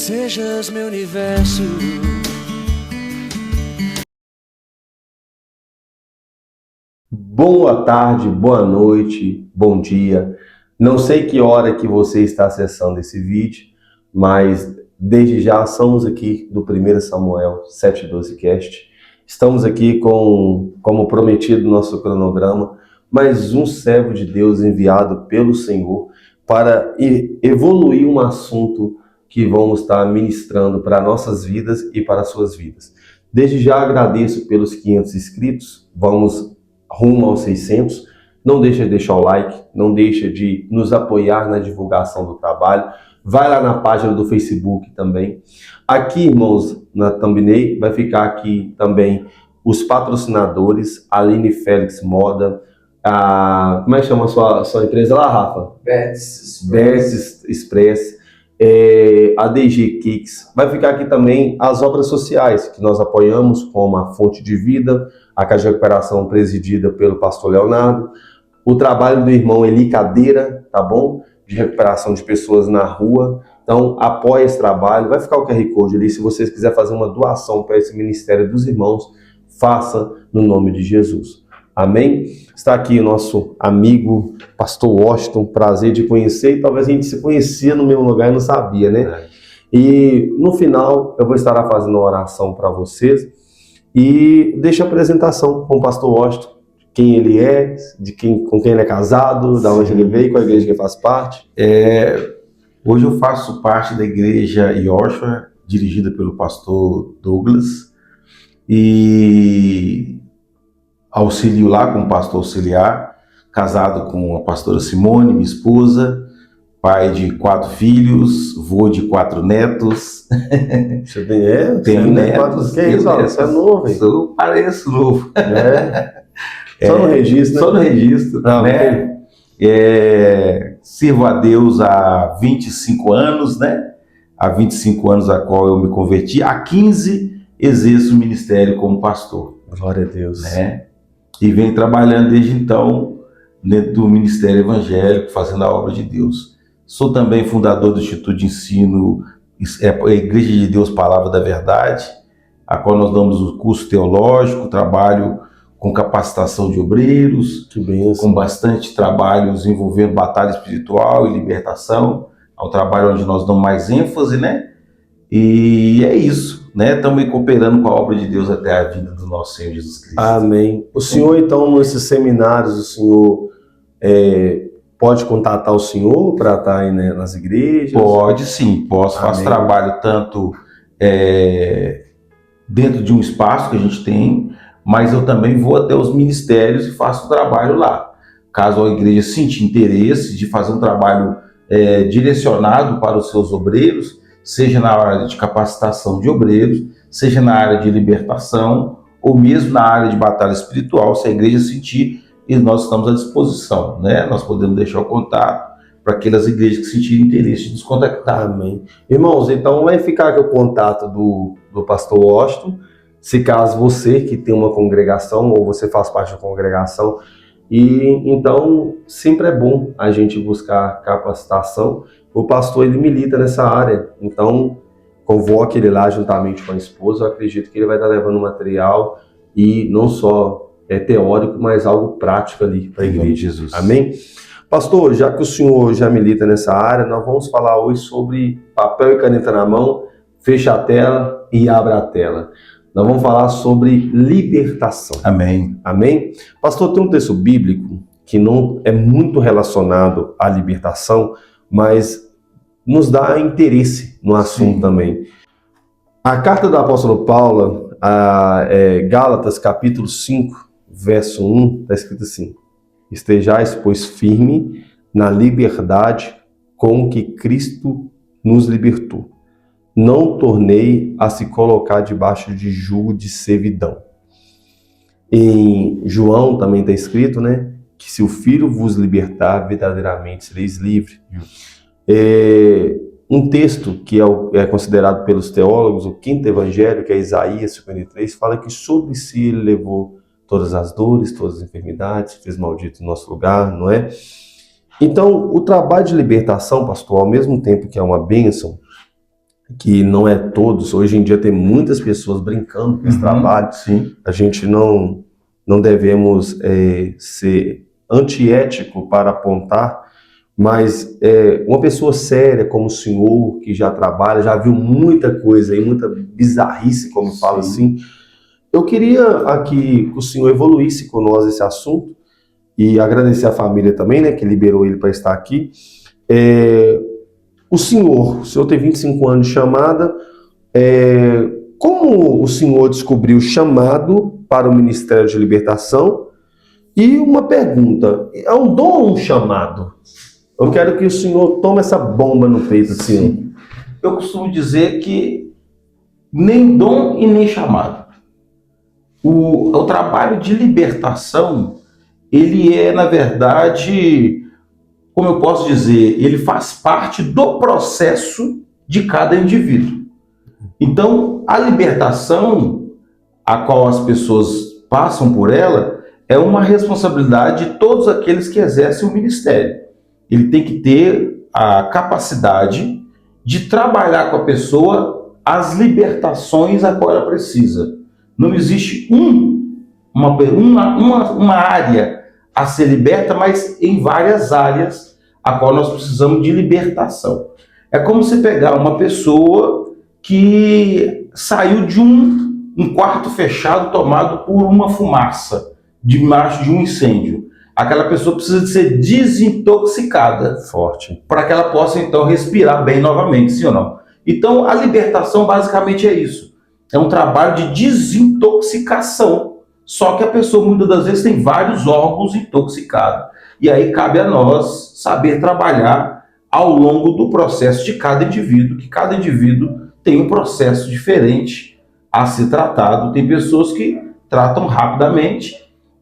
sejas meu universo. Boa tarde, boa noite, bom dia. Não sei que hora que você está acessando esse vídeo, mas desde já estamos aqui do 1 Samuel 7:12 Cast. Estamos aqui como prometido no nosso cronograma, mais um servo de Deus enviado pelo Senhor para evoluir um assunto que vamos estar ministrando para nossas vidas e para suas vidas. Desde já agradeço pelos 500 inscritos, vamos rumo aos 600. Não deixa de deixar o like, não deixa de nos apoiar na divulgação do trabalho. Vai lá na página do Facebook também. Aqui, irmãos, na thumbnail, vai ficar aqui também os patrocinadores, Aline Félix Moda, como é que chama a sua empresa lá, Rafa? Bets Express, a DG Kicks. Vai ficar aqui também as obras sociais que nós apoiamos, como a Fonte de Vida, a Casa de Recuperação presidida pelo pastor Leonardo, o trabalho do irmão Eli Cadeira, tá bom? De recuperação de pessoas na rua. Então, apoie esse trabalho. Vai ficar o QR Code ali. Se vocês quiserem fazer uma doação para esse ministério dos irmãos, faça no nome de Jesus. Amém? Está aqui o nosso amigo, pastor Washington, prazer de conhecer. E talvez a gente se conhecia no mesmo lugar e não sabia, né? E no final, eu vou estar fazendo uma oração para vocês. E deixa a apresentação com o pastor Washington, quem ele é, com quem ele é casado, da onde ele veio, qual a igreja que ele faz parte. Hoje eu faço parte da igreja Yoshua, dirigida pelo pastor Douglas, e auxilio lá como pastor auxiliar, casado com a pastora Simone, minha esposa, pai de 4 filhos, vô de 4 netos. Você tem, tenho netos. Que é isso, você é novo, hein? Eu pareço novo. Só no registro, né? Só no registro, né? Sirvo a Deus há 25 anos, né? Há 25 anos a qual eu me converti. Há 15 exerço o ministério como pastor. Glória a Deus. Né? E venho trabalhando desde então dentro do ministério evangélico, fazendo a obra de Deus. Sou também fundador do Instituto de Ensino, a Igreja de Deus Palavra da Verdade, a qual nós damos o curso teológico, trabalho com capacitação de obreiros, com bastante trabalhos envolvendo batalha espiritual e libertação, ao trabalho onde nós damos mais ênfase, né? E é isso, né? Estamos cooperando com a obra de Deus até a vida do nosso Senhor Jesus Cristo. Amém. O senhor, então, nesses seminários, o senhor pode contatar o senhor para estar aí, né, nas igrejas? Pode sim, posso. Amém. Faço trabalho tanto dentro de um espaço que a gente tem, mas eu também vou até os ministérios e faço trabalho lá. Caso a igreja sinta interesse de fazer um trabalho direcionado para os seus obreiros, seja na área de capacitação de obreiros, seja na área de libertação, ou mesmo na área de batalha espiritual, se a igreja sentir, e nós estamos à disposição, né? Nós podemos deixar o contato para aquelas igrejas que sentirem interesse de nos contactar. Amém. Irmãos, então vai ficar aqui o contato do pastor Washington, se caso você que tem uma congregação, ou você faz parte da congregação, e então sempre é bom a gente buscar capacitação. O pastor, ele milita nessa área, então convoque ele lá juntamente com a esposa. Eu acredito que ele vai estar levando material, e não só teórico, mas algo prático ali para a igreja. Jesus. Amém? Pastor, já que o senhor já milita nessa área, nós vamos falar hoje sobre papel e caneta na mão, fecha a tela e abra a tela. Nós vamos falar sobre libertação. Amém. Amém? Pastor, tem um texto bíblico que não é muito relacionado à libertação, mas nos dá interesse no assunto também. A carta do apóstolo Paulo, Gálatas, capítulo 5, verso 1, está escrito assim: estejais, pois, firme na liberdade com que Cristo nos libertou. Não tornei a se colocar debaixo de jugo de servidão. Em João também está escrito, né, que se o Filho vos libertar, verdadeiramente sereis livres. Um texto que é considerado pelos teólogos o quinto evangelho, que é Isaías 53, fala que sobre si ele levou todas as dores, todas as enfermidades, fez maldito no nosso lugar, não é? Então, o trabalho de libertação, pastor, ao mesmo tempo que é uma bênção, que não é todos, hoje em dia tem muitas pessoas brincando com esse trabalho. Sim. A gente não devemos ser antiético para apontar, mas uma pessoa séria como o senhor, que já trabalha, já viu muita coisa aí, muita bizarrice, como fala assim, eu queria aqui que o senhor evoluísse com nós esse assunto e agradecer a família também, né, que liberou ele para estar aqui. O senhor tem 25 anos de chamada, como o senhor descobriu o chamado para o Ministério de Libertação? E uma pergunta, é um dom ou um chamado? Eu quero que o senhor tome essa bomba no peito, assim. Sim. Eu costumo dizer que nem dom e nem chamado. O trabalho de libertação, ele é, na verdade, como eu posso dizer, ele faz parte do processo de cada indivíduo. Então, a libertação, a qual as pessoas passam por ela, é uma responsabilidade de todos aqueles que exercem o ministério. Ele tem que ter a capacidade de trabalhar com a pessoa as libertações a qual ela precisa. Não existe uma área a ser liberta, mas em várias áreas a qual nós precisamos de libertação. É como você pegar uma pessoa que saiu de um quarto fechado tomado por uma fumaça, debaixo de um incêndio. Aquela pessoa precisa de ser desintoxicada. Forte. Para que ela possa, então, respirar bem novamente, sim ou não? Então, a libertação basicamente é isso. É um trabalho de desintoxicação. Só que a pessoa, muitas das vezes, tem vários órgãos intoxicados. E aí cabe a nós saber trabalhar ao longo do processo de cada indivíduo, que cada indivíduo tem um processo diferente a ser tratado. Tem pessoas que tratam rapidamente,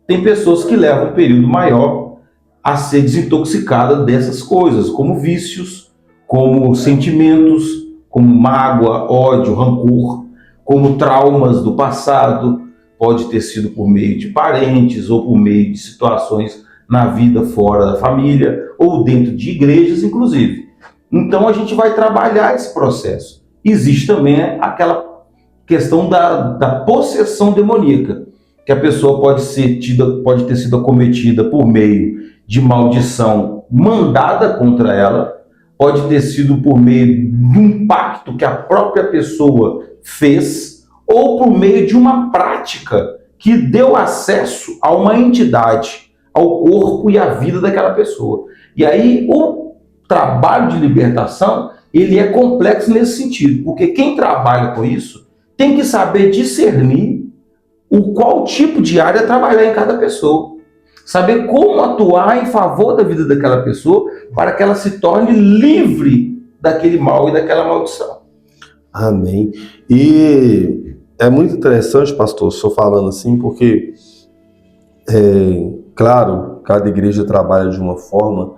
tem pessoas que levam um período maior a ser desintoxicada dessas coisas, como vícios, como sentimentos, como mágoa, ódio, rancor, como traumas do passado, pode ter sido por meio de parentes ou por meio de situações na vida fora da família ou dentro de igrejas, inclusive. Então a gente vai trabalhar esse processo. Existe também aquela questão da possessão demoníaca, que a pessoa pode ter sido acometida por meio de maldição mandada contra ela, pode ter sido por meio de um pacto que a própria pessoa fez, ou por meio de uma prática que deu acesso a uma entidade, ao corpo e à vida daquela pessoa. E aí o trabalho de libertação, ele é complexo nesse sentido, porque quem trabalha com isso tem que saber discernir qual tipo de área trabalhar em cada pessoa. Saber como atuar em favor da vida daquela pessoa para que ela se torne livre daquele mal e daquela maldição. Amém. E é muito interessante, pastor, o senhor falando assim, porque, claro, cada igreja trabalha de uma forma,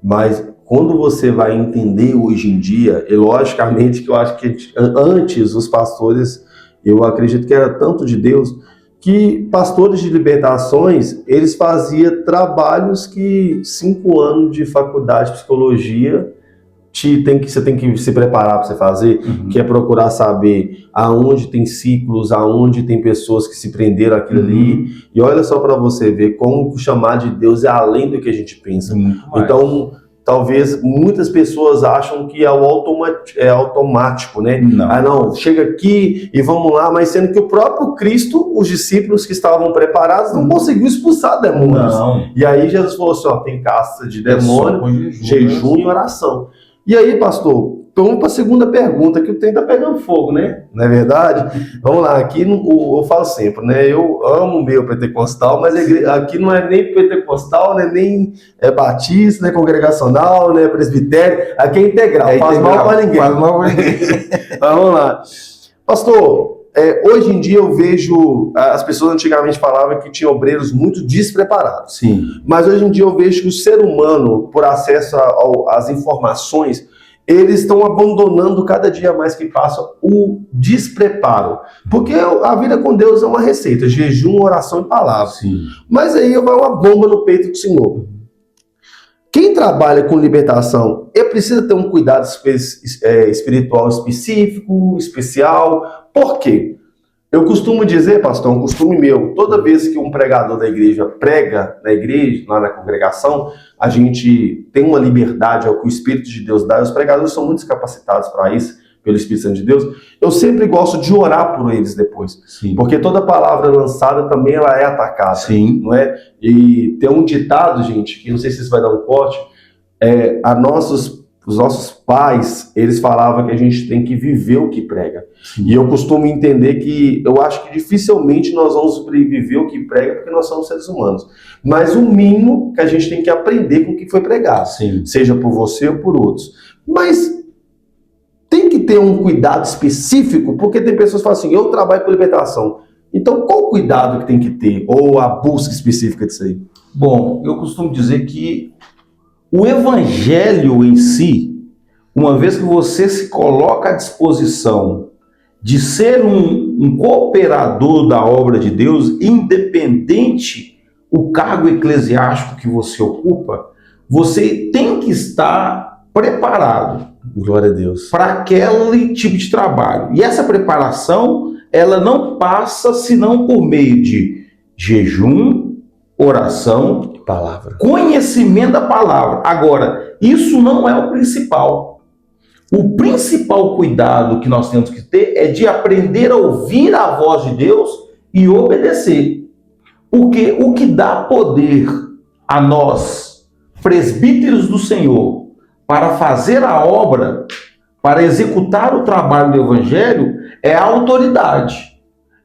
mas quando você vai entender hoje em dia, e logicamente que eu acho que antes os pastores, eu acredito que era tanto de Deus, que pastores de libertações, eles faziam trabalhos que 5 anos de faculdade de psicologia você tem que se preparar para você fazer, que é procurar saber aonde tem ciclos, aonde tem pessoas que se prenderam aquilo ali. E olha só para você ver como o chamar de Deus é além do que a gente pensa. Então, talvez muitas pessoas acham que é automático, né? Não. Não, chega aqui e vamos lá, mas sendo que o próprio Cristo, os discípulos que estavam preparados, não conseguiu expulsar demônios. Não. E aí Jesus falou assim, tem casta de demônio, jejum e oração. E aí, pastor, vamos para a segunda pergunta, que o trem tá pegando fogo, né? Não é verdade? Vamos lá, aqui eu falo sempre, né? Eu amo o meu pentecostal, mas aqui não é nem pentecostal, né? Nem batista, né? Congregacional, né? Presbitério, aqui é integral, faz mal para ninguém. Faz mal para ninguém. Vamos lá. Pastor, hoje em dia eu vejo, as pessoas antigamente falavam que tinham obreiros muito despreparados. Sim. Mas hoje em dia eu vejo que o ser humano, por acesso às informações, eles estão abandonando cada dia mais que passa o despreparo. Porque a vida com Deus é uma receita, jejum, oração e palavra. Sim. Mas aí vai uma bomba no peito do Senhor. Quem trabalha com libertação, ele precisa ter um cuidado espiritual específico, especial. Por quê? Eu costumo dizer, pastor, um costume meu, toda vez que um pregador da igreja prega na igreja, lá na congregação, a gente tem uma liberdade ao que o Espírito de Deus dá, e os pregadores são muito capacitados para isso, pelo Espírito Santo de Deus. Eu sempre gosto de orar por eles depois. Sim. Porque toda palavra lançada também ela é atacada. Sim. Não é? E tem um ditado, gente, que não sei se isso vai dar um corte, os nossos pais, eles falavam que a gente tem que viver o que prega. Sim. E eu costumo entender que, eu acho que dificilmente nós vamos viver o que prega, porque nós somos seres humanos. Mas o mínimo que a gente tem que aprender com o que foi pregado. Sim. Seja por você ou por outros. Mas tem que ter um cuidado específico, porque tem pessoas que falam assim, eu trabalho com libertação. Então, qual o cuidado que tem que ter? Ou a busca específica disso aí? Bom, eu costumo dizer que o evangelho em si, uma vez que você se coloca à disposição de ser um cooperador da obra de Deus, independente o cargo eclesiástico que você ocupa, você tem que estar preparado. Glória a Deus. Para aquele tipo de trabalho. E essa preparação, ela não passa senão por meio de jejum, oração, Palavra. conhecimento da palavra. Agora, isso não é o principal. O principal cuidado que nós temos que ter é de aprender a ouvir a voz de Deus e obedecer. Porque o que dá poder a nós, presbíteros do Senhor, para fazer a obra, para executar o trabalho do Evangelho, é a autoridade.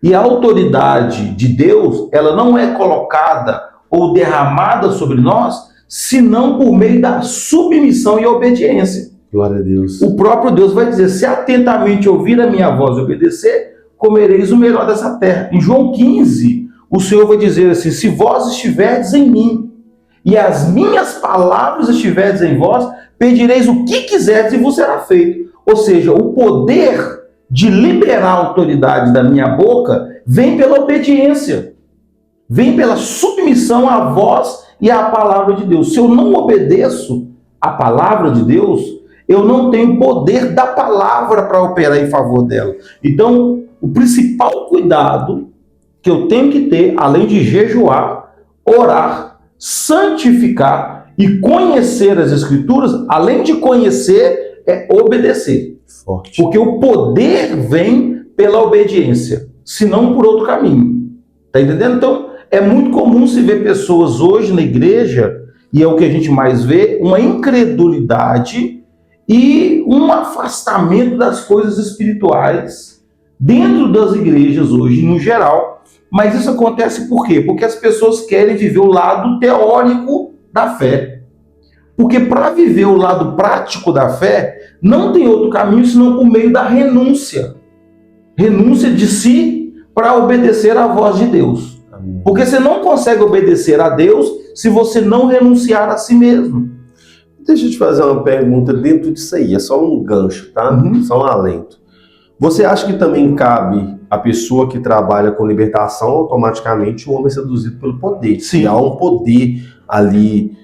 E a autoridade de Deus, ela não é colocada ou derramada sobre nós, senão por meio da submissão e obediência. Glória a Deus. O próprio Deus vai dizer, se atentamente ouvir a minha voz e obedecer, comereis o melhor dessa terra. Em João 15, o Senhor vai dizer assim, se vós estiverdes em mim, e as minhas palavras estiverdes em vós, pedireis o que quiserdes e vos será feito. Ou seja, o poder de liberar a autoridade da minha boca vem pela obediência, vem pela submissão à voz e à palavra de Deus. Se eu não obedeço à palavra de Deus, eu não tenho poder da palavra para operar em favor dela. Então, o principal cuidado que eu tenho que ter, além de jejuar, orar, santificar e conhecer as Escrituras, além de conhecer, é obedecer. Forte. Porque o poder vem pela obediência, se não por outro caminho. Tá entendendo? Então, é muito comum se ver pessoas hoje na igreja, e é o que a gente mais vê, uma incredulidade e um afastamento das coisas espirituais dentro das igrejas hoje, no geral. Mas isso acontece por quê? Porque as pessoas querem viver o lado teórico da fé. Porque para viver o lado prático da fé, não tem outro caminho senão por meio da renúncia. Renúncia de si para obedecer à voz de Deus. Amém. Porque você não consegue obedecer a Deus se você não renunciar a si mesmo. Deixa eu te fazer uma pergunta dentro disso aí, é só um gancho, tá? Só um alento. Você acha que também cabe a pessoa que trabalha com libertação, automaticamente o homem é seduzido pelo poder? Sim. E há um poder ali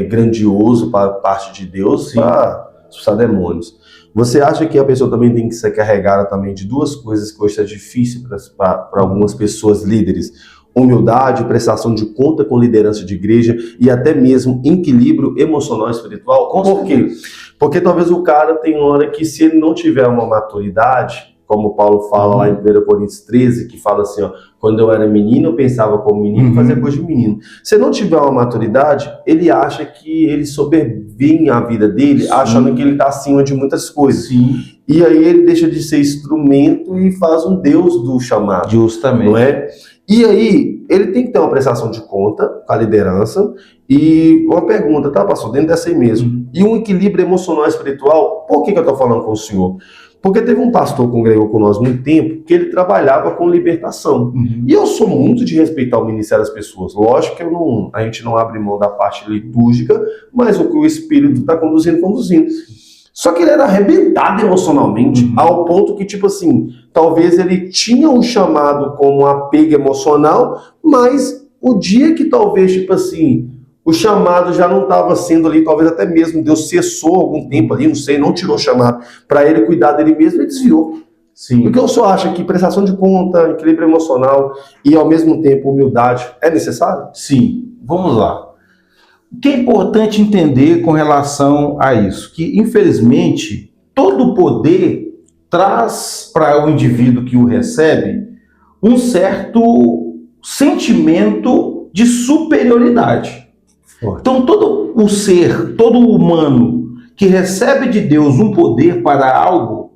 grandioso para parte de Deus para expulsar demônios. Você acha que a pessoa também tem que ser carregada também de duas coisas que hoje é difícil para algumas pessoas líderes? Humildade, prestação de conta com liderança de igreja e até mesmo equilíbrio emocional e espiritual. Por quê? Porque talvez o cara tem hora que, se ele não tiver uma maturidade, como Paulo fala lá em 1 Coríntios 13, que fala assim, ó, quando eu era menino, eu pensava como menino e fazia coisa de menino. Se ele não tiver uma maturidade, ele acha que ele sobrevém a vida dele, achando que ele está acima de muitas coisas. Sim. E aí ele deixa de ser instrumento e faz um Deus do chamado. Justamente. Não é? E aí, ele tem que ter uma prestação de conta com a liderança e uma pergunta, tá, pastor? Dentro dessa aí mesmo. E um equilíbrio emocional e espiritual. Por que eu estou falando com o senhor? Porque teve um pastor que congregou com nós muito tempo que ele trabalhava com libertação. E eu sou muito de respeitar o ministério das pessoas. Lógico que a gente não abre mão da parte litúrgica, mas o que o Espírito está conduzindo. Só que ele era arrebentado emocionalmente, ao ponto que, tipo assim, talvez ele tinha um chamado como um apego emocional, mas o dia que talvez, tipo assim, o chamado já não estava sendo ali, talvez até mesmo Deus cessou algum tempo ali, não sei, não tirou o chamado para ele cuidar dele mesmo, ele desviou. Sim. Porque o senhor acha que prestação de conta, equilíbrio emocional e ao mesmo tempo humildade é necessário? Sim, vamos lá. O que é importante entender com relação a isso? Que, infelizmente, todo o poder traz para o indivíduo que o recebe um certo sentimento de superioridade. Então, todo o ser, todo o humano que recebe de Deus um poder para algo,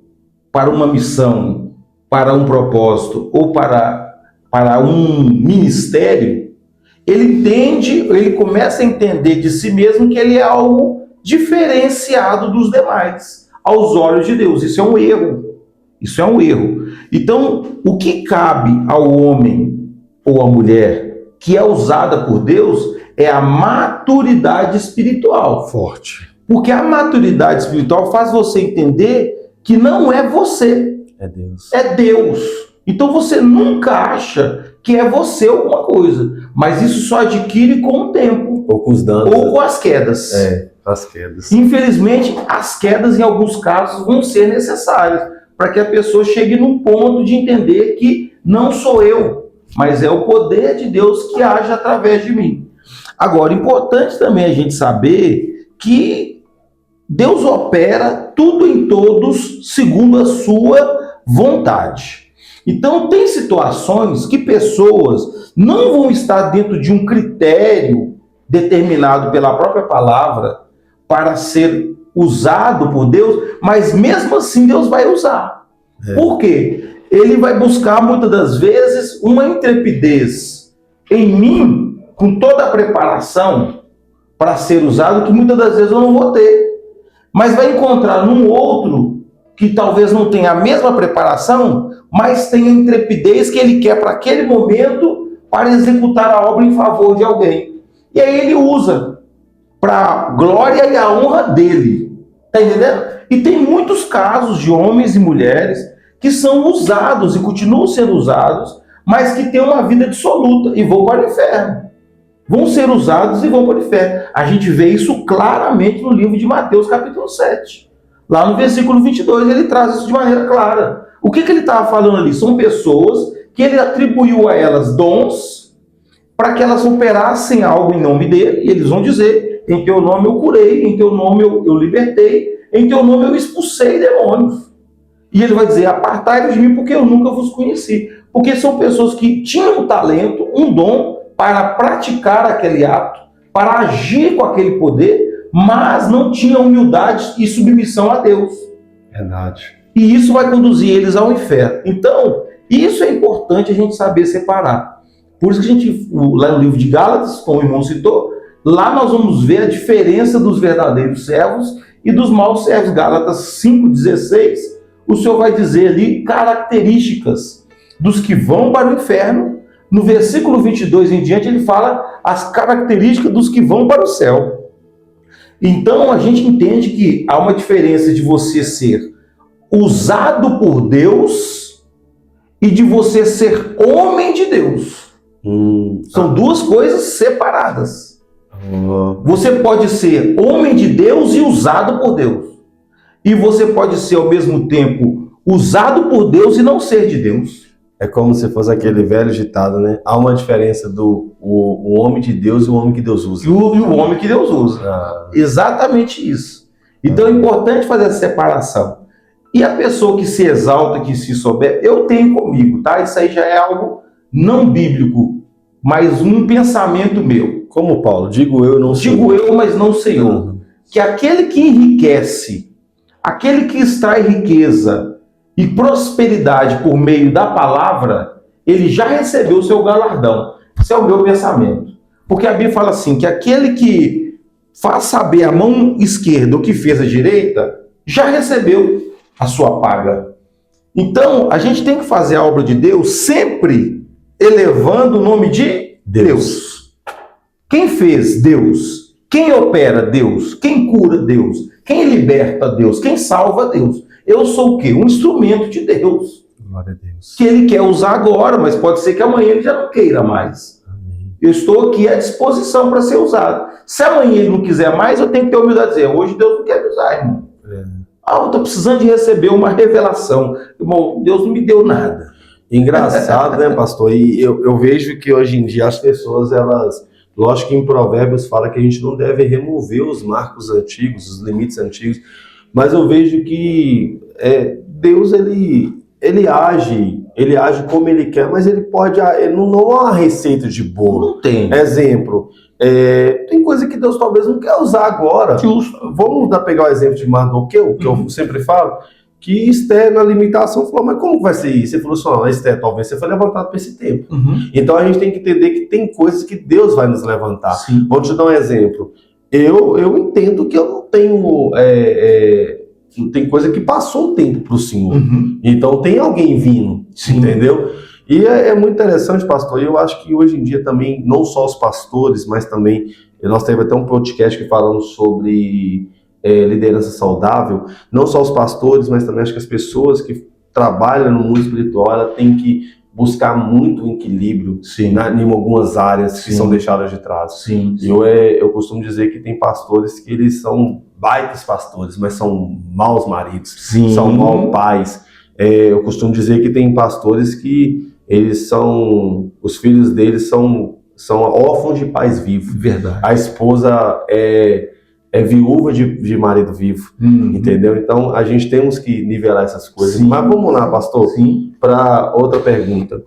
para uma missão, para um propósito ou para um ministério, ele começa a entender de si mesmo que ele é algo diferenciado dos demais, aos olhos de Deus. Isso é um erro. Isso é um erro. Então, o que cabe ao homem ou à mulher que é usada por Deus é a maturidade espiritual. Forte. Porque a maturidade espiritual faz você entender que não é você. É Deus. É Deus. Então você nunca acha que é você alguma coisa. Mas isso só adquire com o tempo. Ou com os danos. Ou com as quedas. As quedas. Infelizmente, as quedas, em alguns casos, vão ser necessárias para que a pessoa chegue num ponto de entender que não sou eu, mas é o poder de Deus que age através de mim. Agora, importante também a gente saber que Deus opera tudo em todos segundo a sua vontade. Então, tem situações que pessoas não vão estar dentro de um critério determinado pela própria palavra para ser usado por Deus, mas mesmo assim Deus vai usar. Por quê? Ele vai buscar muitas das vezes uma intrepidez em mim, com toda a preparação para ser usado, que muitas das vezes eu não vou ter. Mas vai encontrar num outro que talvez não tenha a mesma preparação, mas tem a intrepidez que ele quer para aquele momento para executar a obra em favor de alguém. E aí ele usa para a glória e a honra dele. Está entendendo? E tem muitos casos de homens e mulheres que são usados e continuam sendo usados, mas que têm uma vida dissoluta e vão para o inferno. Vão ser usados e vão para o inferno. A gente vê isso claramente no livro de Mateus, capítulo 7. Lá no versículo 22, ele traz isso de maneira clara. O que ele estava falando ali? São pessoas que ele atribuiu a elas dons para que elas operassem algo em nome dele, e eles vão dizer: em teu nome eu curei, em teu nome eu libertei, em teu nome eu expulsei demônios. E ele vai dizer: apartai-vos de mim, porque eu nunca vos conheci. Porque são pessoas que tinham um talento, um dom para praticar aquele ato, para agir com aquele poder, mas não tinham humildade e submissão a Deus. Verdade. E isso vai conduzir eles ao inferno. Então, isso é importante a gente saber separar. Por isso que a gente, lá no livro de Gálatas, como o irmão citou, lá nós vamos ver a diferença dos verdadeiros servos e dos maus servos. Gálatas 5,16, o Senhor vai dizer ali características dos que vão para o inferno. No versículo 22 em diante, ele fala as características dos que vão para o céu. Então, a gente entende que há uma diferença de você ser usado por Deus e de você ser homem de Deus. São duas coisas separadas. Você pode ser homem de Deus e usado por Deus. E você pode ser, ao mesmo tempo, usado por Deus e não ser de Deus. É como se fosse aquele velho ditado, né? Há uma diferença do o homem de Deus e o homem que Deus usa. E o homem que Deus usa. Exatamente isso. Então é importante fazer essa separação. E a pessoa que se exalta, que se souber, eu tenho comigo, tá? Isso aí já é algo não bíblico, mas um pensamento meu. Como Paulo, digo eu, não sei. Digo eu, mas não Senhor. Que aquele que enriquece, aquele que extrai riqueza e prosperidade por meio da palavra, ele já recebeu o seu galardão. Esse é o meu pensamento. Porque a Bíblia fala assim, que aquele que faz saber a mão esquerda o que fez a direita, já recebeu a sua paga. Então, a gente tem que fazer a obra de Deus sempre elevando o nome de Deus. Quem fez? Deus. Quem opera? Deus. Quem cura? Deus. Quem liberta? Deus. Quem salva? Deus. Eu sou o quê? Um instrumento de Deus. Glória a Deus. Que ele quer usar agora, mas pode ser que amanhã ele já não queira mais. Amém. Eu estou aqui à disposição para ser usado. Se amanhã ele não quiser mais, eu tenho que ter humildade de dizer, hoje Deus não quer me usar, irmão. Eu estou precisando de receber uma revelação. Irmão, Deus não me deu nada. Engraçado, né, pastor? E eu vejo que hoje em dia as pessoas, elas... Lógico que em Provérbios fala que a gente não deve remover os marcos antigos, os limites antigos, mas eu vejo que Deus, ele age como ele quer, mas ele pode... não é uma receita de bolo. Não tem. Exemplo, tem coisa que Deus talvez não quer usar agora. Justo. Vamos pegar o exemplo de Mardoqueu, que eu sempre falo, que Esther, na limitação, falou, mas como vai ser isso? Ele falou assim, Esther, talvez você foi levantado para esse tempo. Então a gente tem que entender que tem coisas que Deus vai nos levantar. Sim. Vou te dar um exemplo. Eu entendo que eu não tenho... tem coisa que passou um tempo para o Senhor. Então tem alguém vindo, entendeu? E é muito interessante, pastor, e eu acho que hoje em dia também, não só os pastores, mas também, nós teve até um podcast que falamos sobre liderança saudável, não só os pastores, mas também acho que as pessoas que trabalham no mundo espiritual, ela tem que buscar muito equilíbrio em algumas áreas que são deixadas de trás. Eu costumo dizer que tem pastores que eles são baitas pastores, mas são maus maridos, são maus pais. Eu costumo dizer que tem pastores que os filhos deles são órfãos de pais vivos. Verdade. A esposa é viúva de marido vivo, entendeu? Então, a gente temos que nivelar essas coisas. Mas vamos lá, pastor, para outra pergunta.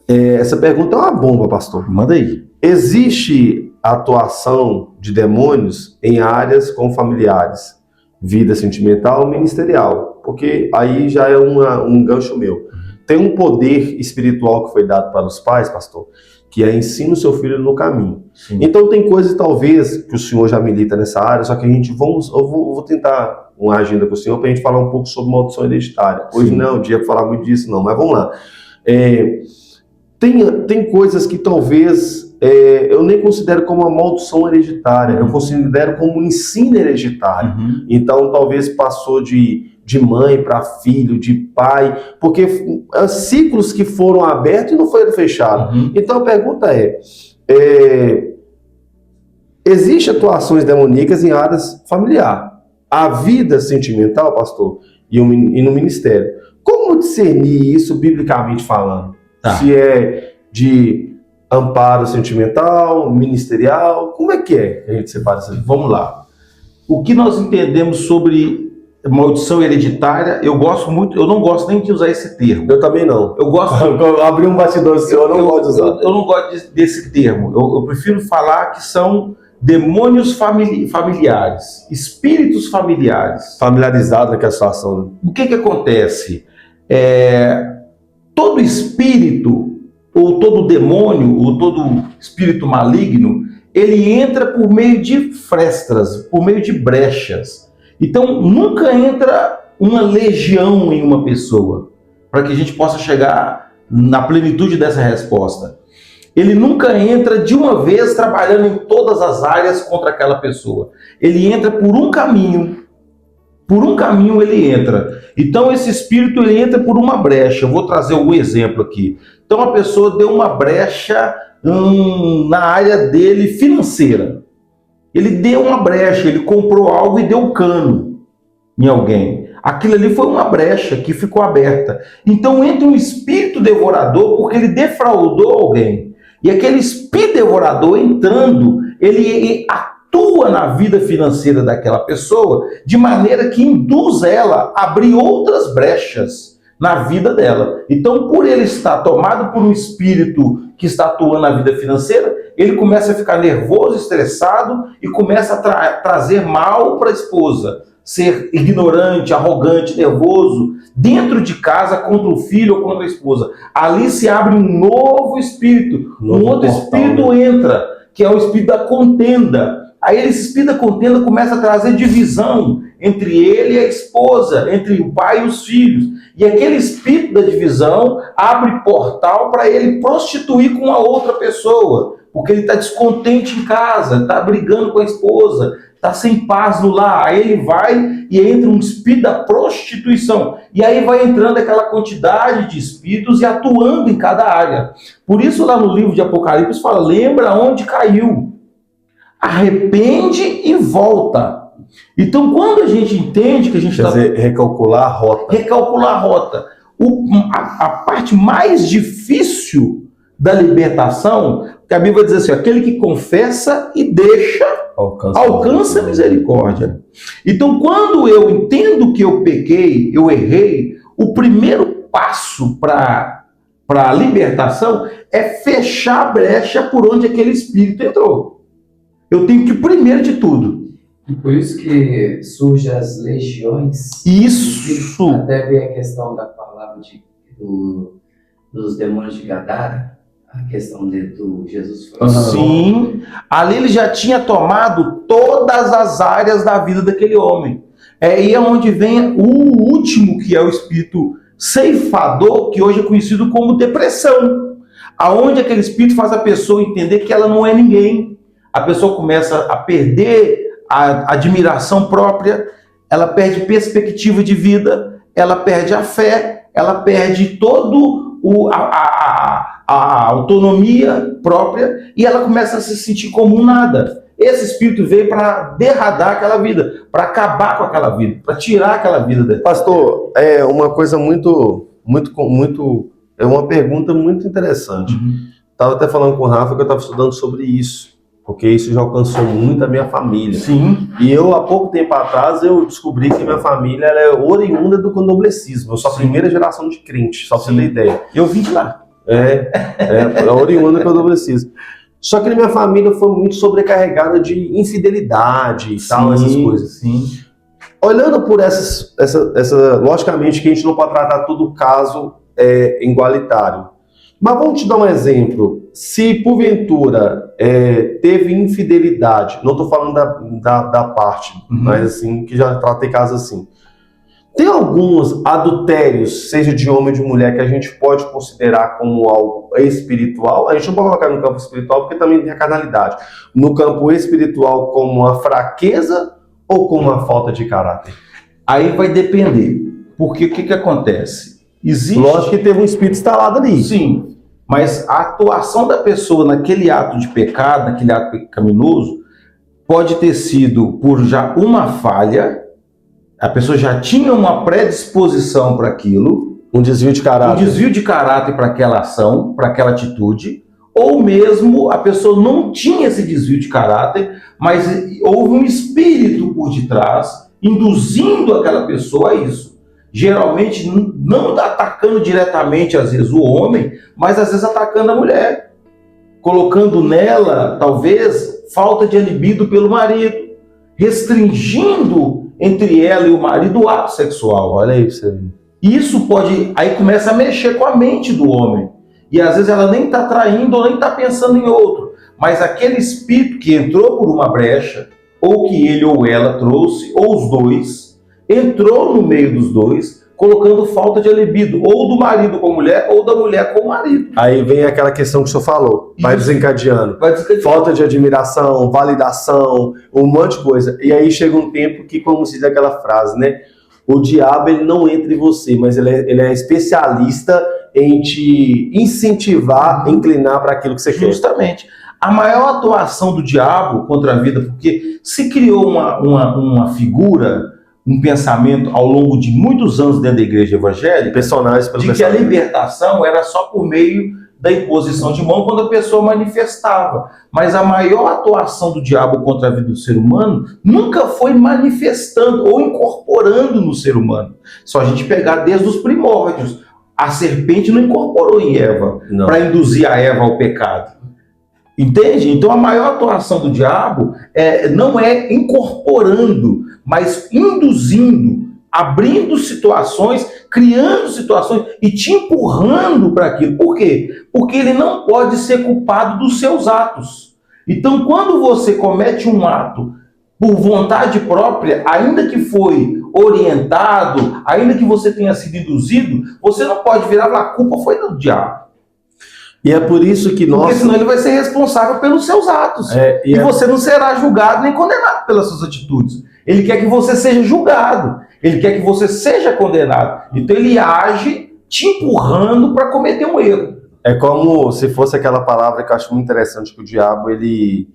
Essa pergunta é uma bomba, pastor. Manda aí. Existe atuação de demônios em áreas com familiares, vida sentimental, ministerial? Porque aí já é um gancho meu. Tem um poder espiritual que foi dado para os pais, pastor, que ensina o seu filho no caminho. Então tem coisas talvez que o senhor já milita nessa área, só que eu vou tentar uma agenda com o senhor para a gente falar um pouco sobre maldição hereditária. Hoje não é o dia para falar muito disso não, mas vamos lá. Tem coisas que talvez eu nem considero como uma maldição hereditária, eu considero como um ensino hereditário. Então talvez passou de mãe para filho, de pai, porque ciclos que foram abertos e não foram fechados. Então a pergunta existe atuações demoníacas em áreas familiares. A vida sentimental, pastor, e no ministério. Como discernir isso biblicamente falando? Se é de amparo sentimental, ministerial, como é que a gente separa isso aí? Vamos lá. O que nós entendemos sobre maldição hereditária, eu não gosto nem de usar esse termo. Eu também não. Eu gosto... Abrir um bastidor seu, eu não gosto de usar. Eu não gosto desse termo. Eu prefiro falar que são demônios familiares, espíritos familiares. Familiarizado naquela situação. Né? O que acontece? Todo espírito, ou todo demônio, ou todo espírito maligno, ele entra por meio de frestas, por meio de brechas. Então, nunca entra uma legião em uma pessoa, para que a gente possa chegar na plenitude dessa resposta. Ele nunca entra de uma vez trabalhando em todas as áreas contra aquela pessoa. Ele entra por um caminho ele entra. Então esse espírito ele entra por uma brecha. Eu vou trazer um exemplo aqui. Então a pessoa deu uma brecha na área dele financeira. Ele deu uma brecha, ele comprou algo e deu cano em alguém. Aquilo ali foi uma brecha que ficou aberta. Então entra um espírito devorador porque ele defraudou alguém. E aquele espírito devorador entrando, ele atua na vida financeira daquela pessoa de maneira que induz ela a abrir outras brechas na vida dela. Então, por ele estar tomado por um espírito que está atuando na vida financeira, ele começa a ficar nervoso, estressado e começa a trazer mal para a esposa. Ser ignorante, arrogante, nervoso, dentro de casa contra o filho ou contra a esposa. Ali se abre um novo espírito, um outro espírito entra, que é o espírito da contenda. Aí esse espírito da contenda começa a trazer divisão entre ele e a esposa, entre o pai e os filhos. E aquele espírito da divisão abre portal para ele prostituir com a outra pessoa, porque ele está descontente em casa, está brigando com a esposa, está sem paz no lar. Aí ele vai e entra um espírito da prostituição. E aí vai entrando aquela quantidade de espíritos e atuando em cada área. Por isso lá no livro de Apocalipse fala, lembra onde caiu. arrepende e volta. Então, quando a gente entende que a gente Quer dizer, recalcular a rota. recalcular a rota, a parte mais difícil da libertação, que a Bíblia diz assim, aquele que confessa e deixa, alcança a misericórdia. Então, quando eu entendo que eu pequei, eu errei, o primeiro passo para a libertação é fechar a brecha por onde aquele espírito entrou. Eu tenho que, primeiro de tudo... E por isso que surgem as legiões. Isso! Até ver a questão da palavra dos demônios de Gadara, a questão do Jesus foi. Sim, ali ele já tinha tomado todas as áreas da vida daquele homem. É aí onde vem o último, que é o espírito ceifador, que hoje é conhecido como depressão. Aonde aquele espírito faz a pessoa entender que ela não é ninguém. A pessoa começa a perder a admiração própria, ela perde perspectiva de vida, ela perde a fé, ela perde todo a autonomia própria e ela começa a se sentir como um nada. Esse espírito veio para derradar aquela vida, para acabar com aquela vida, para tirar aquela vida dele. Pastor, é uma coisa é uma pergunta muito interessante. Estava até falando com o Rafa que eu estava estudando sobre isso, porque isso já alcançou muito a minha família. Sim. E eu, há pouco tempo atrás, eu descobri que minha família ela é oriunda do candomblecismo. Eu sou a primeira geração de crente, só para você ter ideia. Eu vim de lá. É oriunda do candomblecismo. Só que na minha família foi muito sobrecarregada de infidelidade e tal, essas coisas. Sim. Olhando por essa, logicamente que a gente não pode tratar todo caso igualitário. Mas vamos te dar um exemplo. Se porventura teve infidelidade, não estou falando da parte, mas assim, que já tratei casos assim. Tem alguns adultérios, seja de homem ou de mulher, que a gente pode considerar como algo espiritual. A gente não pode colocar no campo espiritual porque também tem a carnalidade. No campo espiritual como uma fraqueza ou como uma falta de caráter? Aí vai depender. Porque o que acontece? Existe... Lógico que teve um espírito instalado ali. Sim, mas a atuação da pessoa naquele ato de pecado, naquele ato pecaminoso, pode ter sido por já uma falha, a pessoa já tinha uma predisposição para aquilo, um desvio de caráter para aquela ação, para aquela atitude, ou mesmo a pessoa não tinha esse desvio de caráter, mas houve um espírito por detrás, induzindo aquela pessoa a isso. Geralmente não atacando diretamente, às vezes, o homem, mas às vezes atacando a mulher, colocando nela, talvez, falta de libido pelo marido, restringindo entre ela e o marido o ato sexual. Olha aí pra você ver. Isso pode... Aí começa a mexer com a mente do homem. E às vezes ela nem está traindo ou nem está pensando em outro. Mas aquele espírito que entrou por uma brecha, ou que ele ou ela trouxe, ou os dois, entrou no meio dos dois, colocando falta de libido, ou do marido com a mulher, ou da mulher com o marido. Aí vem aquela questão que o senhor falou, vai desencadeando. Falta de admiração, validação, um monte de coisa. E aí chega um tempo que, como se diz aquela frase, né? O diabo ele não entra em você, mas ele é especialista em te incentivar, inclinar para aquilo que você quer. Justamente. A maior atuação do diabo contra a vida, porque se criou uma figura, um pensamento ao longo de muitos anos dentro da igreja evangélica, personagens de que a libertação era só por meio da imposição de mão quando a pessoa manifestava. Mas a maior atuação do diabo contra a vida do ser humano nunca foi manifestando ou incorporando no ser humano. Só a gente pegar desde os primórdios. A serpente não incorporou em Eva para induzir a Eva ao pecado. Entende? Então a maior atuação do diabo não é incorporando, mas induzindo, abrindo situações, criando situações e te empurrando para aquilo. Por quê? Porque ele não pode ser culpado dos seus atos. Então quando você comete um ato por vontade própria, ainda que foi orientado, ainda que você tenha sido induzido, você não pode virar e falar, a culpa foi do diabo. E é por isso que nós... Porque senão ele vai ser responsável pelos seus atos. E você não será julgado nem condenado pelas suas atitudes. Ele quer que você seja julgado. Ele quer que você seja condenado. Então ele age te empurrando para cometer um erro. É como se fosse aquela palavra que eu acho muito interessante, que o diabo, ele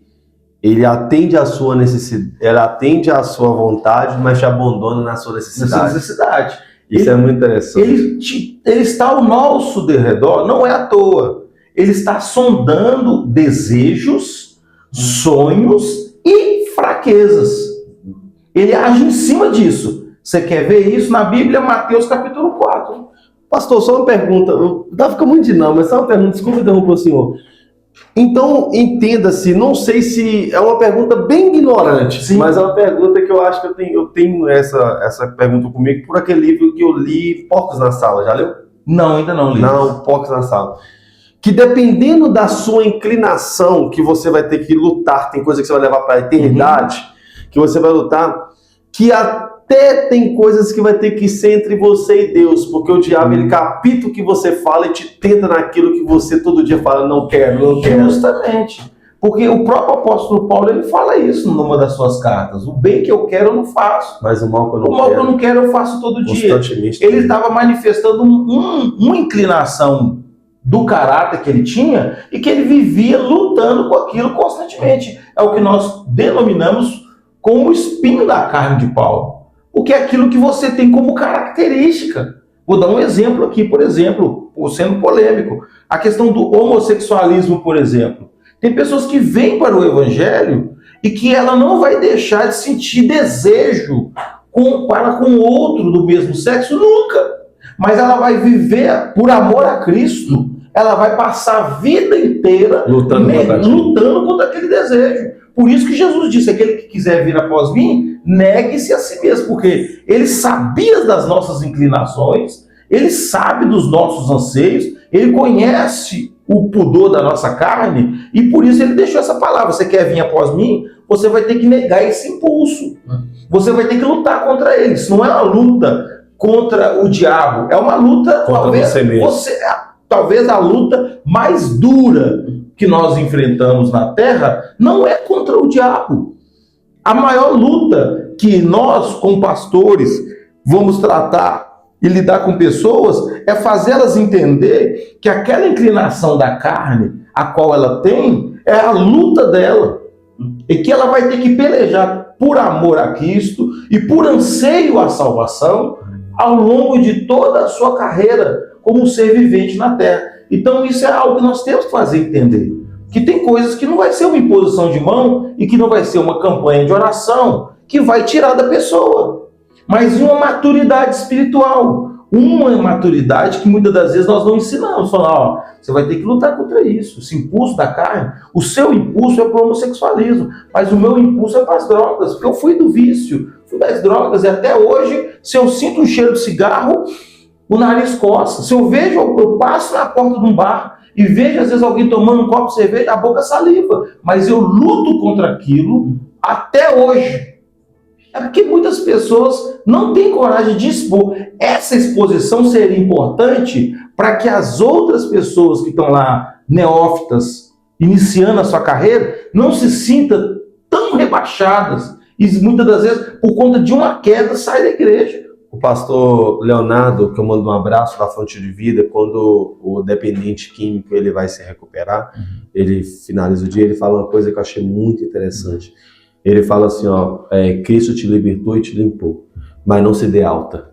ele atende a sua necessidade, ela atende a sua vontade, mas te abandona na sua necessidade. Necessidade. Isso é muito interessante. Ele está ao nosso derredor, não é à toa. Ele está sondando desejos, sonhos e fraquezas. Ele age em cima disso. Você quer ver isso na Bíblia, Mateus capítulo 4. Pastor, só uma pergunta. Fica muito dinâmico, mas só uma pergunta. Desculpa interromper o senhor. Então, entenda-se, não sei se é uma pergunta bem ignorante, sim, mas é uma pergunta que eu acho que eu tenho essa pergunta comigo por aquele livro que eu li, Porcos na Sala. Já leu? Não, ainda não li. Não, Porcos na Sala. Que dependendo da sua inclinação, que você vai ter que lutar, tem coisa que você vai levar para a eternidade, que você vai lutar, que até tem coisas que vai ter que ser entre você e Deus, porque o diabo, ele capta o que você fala e te tenta naquilo que você todo dia fala, não quero, não quero. Justamente. Porque o próprio apóstolo Paulo, ele fala isso numa das suas cartas. O bem que eu quero, eu não faço. Mas o mal que eu não quero, o mal que eu não quero, eu faço todo dia. Ele estava manifestando uma inclinação do caráter que ele tinha e que ele vivia lutando com aquilo constantemente. É o que nós denominamos como o espinho da carne de Paulo. Porque é aquilo que você tem como característica. Vou dar um exemplo aqui, por exemplo, sendo polêmico. A questão do homossexualismo, por exemplo. Tem pessoas que vêm para o evangelho e que ela não vai deixar de sentir desejo para com outro do mesmo sexo nunca. Mas ela vai viver por amor a Cristo. Ela vai passar a vida inteira lutando contra aquele desejo. Por isso que Jesus disse, aquele que quiser vir após mim, negue-se a si mesmo, porque ele sabia das nossas inclinações, ele sabe dos nossos anseios, ele conhece o pudor da nossa carne, e por isso ele deixou essa palavra, você quer vir após mim, você vai ter que negar esse impulso, você vai ter que lutar contra ele. Isso não é uma luta contra o diabo, é uma luta contra você mesmo. Talvez a luta mais dura que nós enfrentamos na Terra não é contra o diabo. A maior luta que nós, como pastores, vamos tratar e lidar com pessoas é fazê-las entender que aquela inclinação da carne, a qual ela tem, é a luta dela. E que ela vai ter que pelejar por amor a Cristo e por anseio à salvação ao longo de toda a sua carreira como ser vivente na Terra. Então isso é algo que nós temos que fazer entender. Que tem coisas que não vai ser uma imposição de mão e que não vai ser uma campanha de oração que vai tirar da pessoa. Mas uma maturidade espiritual. Uma maturidade que muitas das vezes nós não ensinamos. Falar, você vai ter que lutar contra isso. Esse impulso da carne, o seu impulso é para o homossexualismo, mas o meu impulso é para as drogas. Porque eu fui do vício, fui das drogas e até hoje, se eu sinto um cheiro de cigarro, o nariz coça. Se eu vejo, eu passo na porta de um bar e vejo às vezes alguém tomando um copo de cerveja, a boca saliva. Mas eu luto contra aquilo até hoje. É porque muitas pessoas não têm coragem de expor. Essa exposição seria importante para que as outras pessoas que estão lá, neófitas, iniciando a sua carreira, não se sintam tão rebaixadas e muitas das vezes, por conta de uma queda, saem da igreja. O pastor Leonardo, que eu mando um abraço da Fonte de Vida, quando o dependente químico ele vai se recuperar, ele finaliza o dia, ele fala uma coisa que eu achei muito interessante. Ele fala assim, Cristo te libertou e te limpou, mas não se dê alta.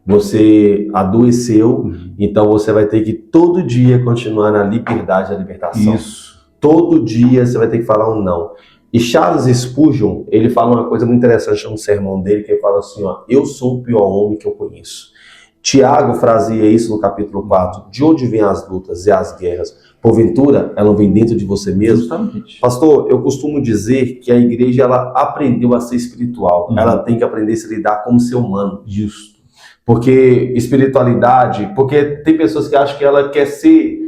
Você adoeceu, então você vai ter que todo dia continuar na liberdade da libertação. Isso. Todo dia você vai ter que falar um não. E Charles Spurgeon, ele fala uma coisa muito interessante no sermão dele, que ele fala assim, eu sou o pior homem que eu conheço. Tiago fraseia isso no capítulo 4. De onde vêm as lutas e as guerras? Porventura, ela vem dentro de você mesmo? Justamente. Pastor, eu costumo dizer que a igreja, ela aprendeu a ser espiritual. Ela tem que aprender a se lidar como ser humano. Justo. Porque espiritualidade, porque tem pessoas que acham que ela quer ser...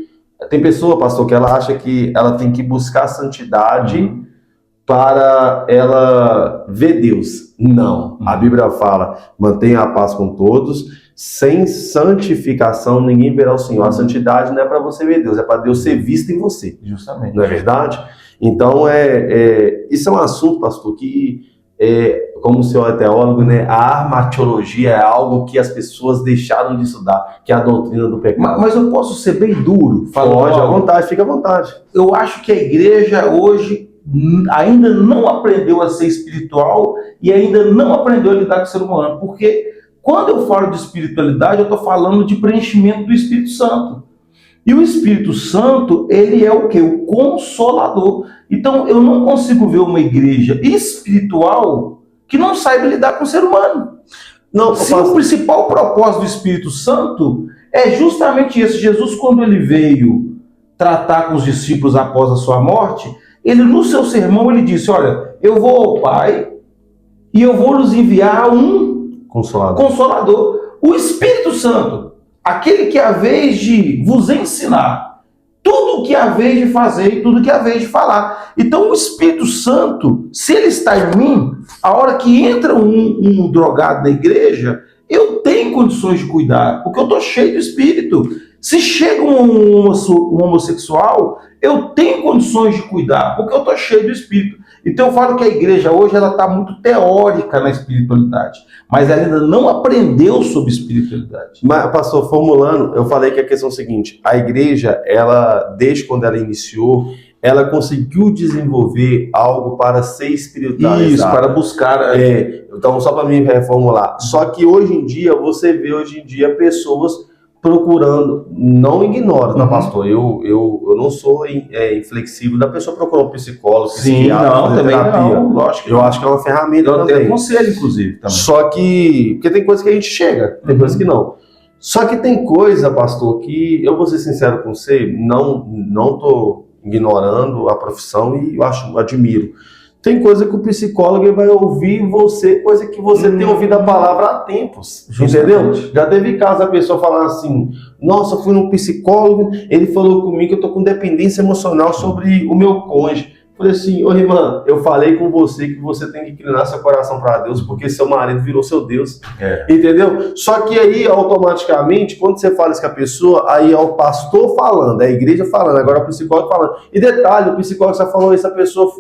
Tem pessoa, pastor, que ela acha que ela tem que buscar santidade para ela ver Deus. Não. A Bíblia fala, mantenha a paz com todos... Sem santificação, ninguém verá o Senhor. A santidade não é para você ver Deus, é para Deus ser visto em você. Justamente. Não é verdade? Então, isso é um assunto, pastor, que, como o senhor é teólogo, né, a armatiologia é algo que as pessoas deixaram de estudar, que é a doutrina do pecado. Mas eu posso ser bem duro? Pode, à vontade, fica à vontade. Eu acho que a igreja hoje ainda não aprendeu a ser espiritual e ainda não aprendeu a lidar com o ser humano. Porque quando eu falo de espiritualidade, eu estou falando de preenchimento do Espírito Santo. E o Espírito Santo, ele é o quê? O Consolador. Então, eu não consigo ver uma igreja espiritual que não saiba lidar com o ser humano. Não, se o principal propósito do Espírito Santo é justamente esse. Jesus, quando ele veio tratar com os discípulos após a sua morte, ele, no seu sermão, ele disse, olha, eu vou ao Pai e eu vou lhes enviar um Consolador. O Espírito Santo, aquele que é a vez de vos ensinar tudo o que é a vez de fazer e tudo o que é a vez de falar. Então, o Espírito Santo, se ele está em mim, a hora que entra um drogado na igreja, eu tenho condições de cuidar, porque eu estou cheio do Espírito. Se chega um homossexual, eu tenho condições de cuidar, porque eu estou cheio do Espírito. Então eu falo que a igreja hoje ela está muito teórica na espiritualidade, mas ela ainda não aprendeu sobre espiritualidade. Mas, pastor, formulando, eu falei que a questão é a seguinte, a igreja, ela, desde quando ela iniciou, ela conseguiu desenvolver algo para ser espiritualizada. Isso, para buscar... Então, só para me reformular. Só que hoje em dia, você vê pessoas procurando, não ignoro, tá, pastor? Eu não sou inflexível da pessoa procurar um psicólogo, psiquiatra, também terapia. Não, lógico. Eu acho que é uma ferramenta também. Tem conselho, inclusive, também. Só que, porque tem coisa que a gente chega, tem coisa que não. Só que tem coisa, pastor, que eu vou ser sincero com você, não tô ignorando a profissão e eu admiro. Tem coisa que o psicólogo vai ouvir você, coisa que você tem ouvido a palavra há tempos, entendeu? Já teve caso a pessoa falar assim, nossa, fui num psicólogo, ele falou comigo que eu tô com dependência emocional sobre o meu cônjuge. Falei assim, ô irmã, eu falei com você que você tem que inclinar seu coração para Deus, porque seu marido virou seu Deus, entendeu? Só que aí, automaticamente, quando você fala isso com a pessoa, aí é o pastor falando, é a igreja falando, agora é o psicólogo falando. E detalhe, o psicólogo já falou isso, a pessoa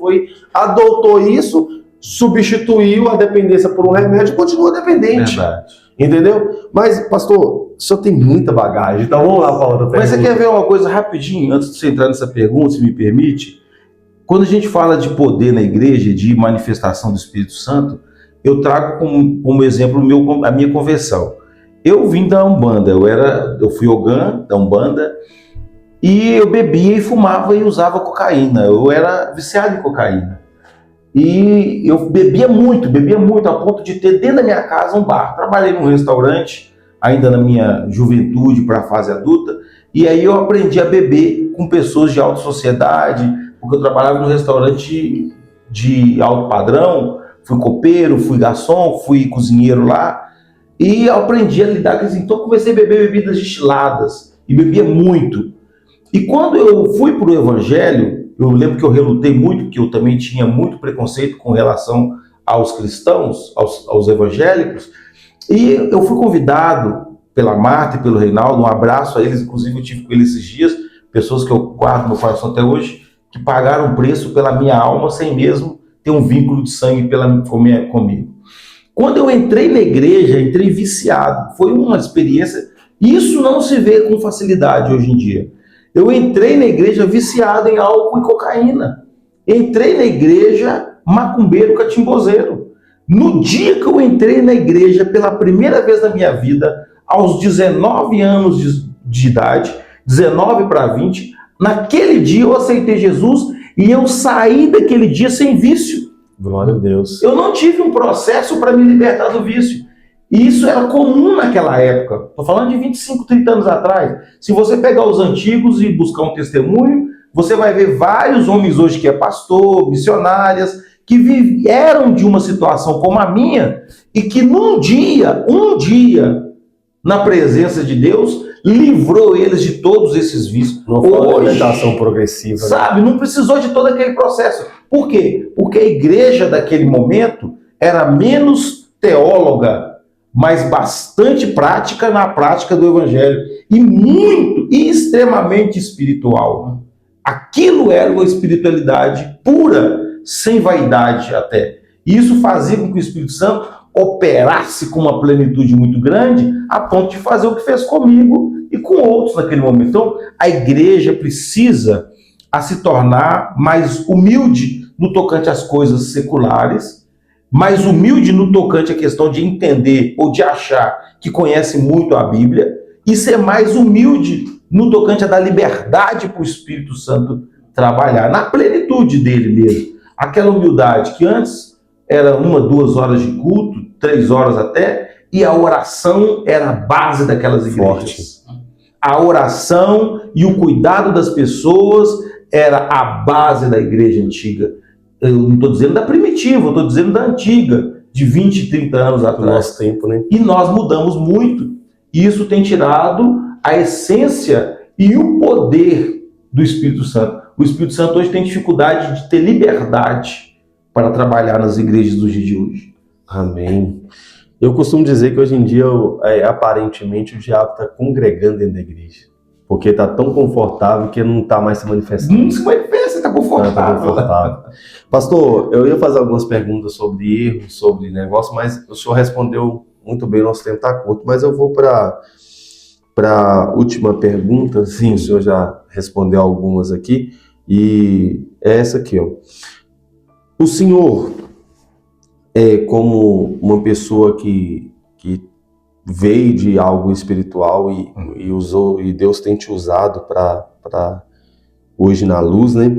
adotou isso, substituiu a dependência por um remédio e continua dependente. Verdade. Entendeu? Mas, pastor, o senhor tem muita bagagem, então vamos lá para outra pergunta. Mas você quer ver uma coisa rapidinho, antes de você entrar nessa pergunta, se me permite? Quando a gente fala de poder na igreja, de manifestação do Espírito Santo, eu trago como exemplo a minha conversão. Eu vim da Umbanda, eu fui ogã da Umbanda, e eu bebia e fumava e usava cocaína. Eu era viciado em cocaína. E eu bebia muito, a ponto de ter dentro da minha casa um bar. Trabalhei num restaurante, ainda na minha juventude para a fase adulta, e aí eu aprendi a beber com pessoas de alta sociedade, porque eu trabalhava num restaurante de alto padrão, fui copeiro, fui garçom, fui cozinheiro lá, e aprendi a lidar com isso. Então comecei a beber bebidas destiladas, e bebia muito. E quando eu fui para o Evangelho, eu lembro que eu relutei muito, porque eu também tinha muito preconceito com relação aos cristãos, aos evangélicos, e eu fui convidado pela Marta e pelo Reinaldo, um abraço a eles, inclusive eu tive com eles esses dias, pessoas que eu guardo no coração até hoje, que pagaram preço pela minha alma sem mesmo ter um vínculo de sangue comigo. Quando eu entrei na igreja, entrei viciado. Foi uma experiência, isso não se vê com facilidade hoje em dia. Eu entrei na igreja viciado em álcool e cocaína. Entrei na igreja macumbeiro catimbozeiro. No dia que eu entrei na igreja pela primeira vez na minha vida, aos 19 anos de idade, 19 para 20, naquele dia eu aceitei Jesus e eu saí daquele dia sem vício. Glória a Deus. Eu não tive um processo para me libertar do vício. E isso era comum naquela época. Estou falando de 25, 30 anos atrás. Se você pegar os antigos e buscar um testemunho, você vai ver vários homens hoje que é pastor, missionárias, que vieram de uma situação como a minha e que um dia, na presença de Deus, livrou eles de todos esses vícios. Não foi uma alimentação progressiva. Sabe, não precisou de todo aquele processo. Por quê? Porque a igreja daquele momento era menos teóloga, mas bastante prática na prática do evangelho. E muito, e extremamente espiritual. Aquilo era uma espiritualidade pura, sem vaidade até. E isso fazia com que o Espírito Santo operasse com uma plenitude muito grande, a ponto de fazer o que fez comigo e com outros naquele momento. Então, a igreja precisa se tornar mais humilde no tocante às coisas seculares, mais humilde no tocante à questão de entender ou de achar que conhece muito a Bíblia, e ser mais humilde no tocante a dar liberdade para o Espírito Santo trabalhar, na plenitude dele mesmo. Aquela humildade que antes era 1, 2 horas de culto, 3 horas até, e a oração era a base daquelas igrejas. A oração e o cuidado das pessoas era a base da igreja antiga. Eu não estou dizendo da primitiva, eu estou dizendo da antiga, de 20, 30 anos atrás. Nosso tempo, né? E nós mudamos muito. E isso tem tirado a essência e o poder do Espírito Santo. O Espírito Santo hoje tem dificuldade de ter liberdade para trabalhar nas igrejas dos dias de hoje. Amém. Eu costumo dizer que hoje em dia, aparentemente, o diabo está congregando dentro da igreja. Porque está tão confortável que não está mais se manifestando. Não se manifesta, está confortável. Pastor, eu ia fazer algumas perguntas sobre erros, sobre negócio, mas o senhor respondeu muito bem, nosso tempo está curto. Mas eu vou para a última pergunta. Sim, o senhor já respondeu algumas aqui. E é essa aqui, ó. O senhor, como uma pessoa que veio de algo espiritual e usou, e Deus tem te usado para hoje na luz, né?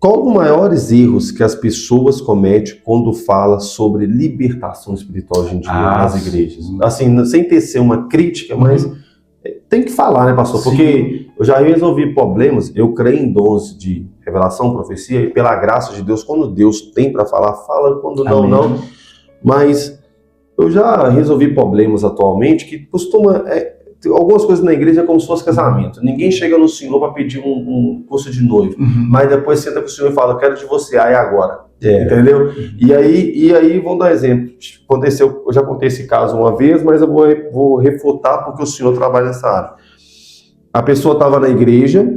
Qual os maiores erros que as pessoas cometem quando fala sobre libertação espiritual hoje em dia nas igrejas? Assim, sem ter ser uma crítica, mas tem que falar, né, pastor? Sim. Porque eu já resolvi problemas, eu creio em dons de revelação, profecia, e pela graça de Deus, quando Deus tem para falar, fala, quando não, não. Mas eu já resolvi problemas atualmente que costuma... algumas coisas na igreja é como se fosse casamento. Ninguém chega no senhor para pedir um curso de noivo, mas depois senta com o senhor e fala, eu quero divorciar, e agora? Entendeu? E aí, vamos dar um exemplo. Aconteceu, eu já contei esse caso uma vez, mas eu vou refutar porque o senhor trabalha nessa área. A pessoa estava na igreja,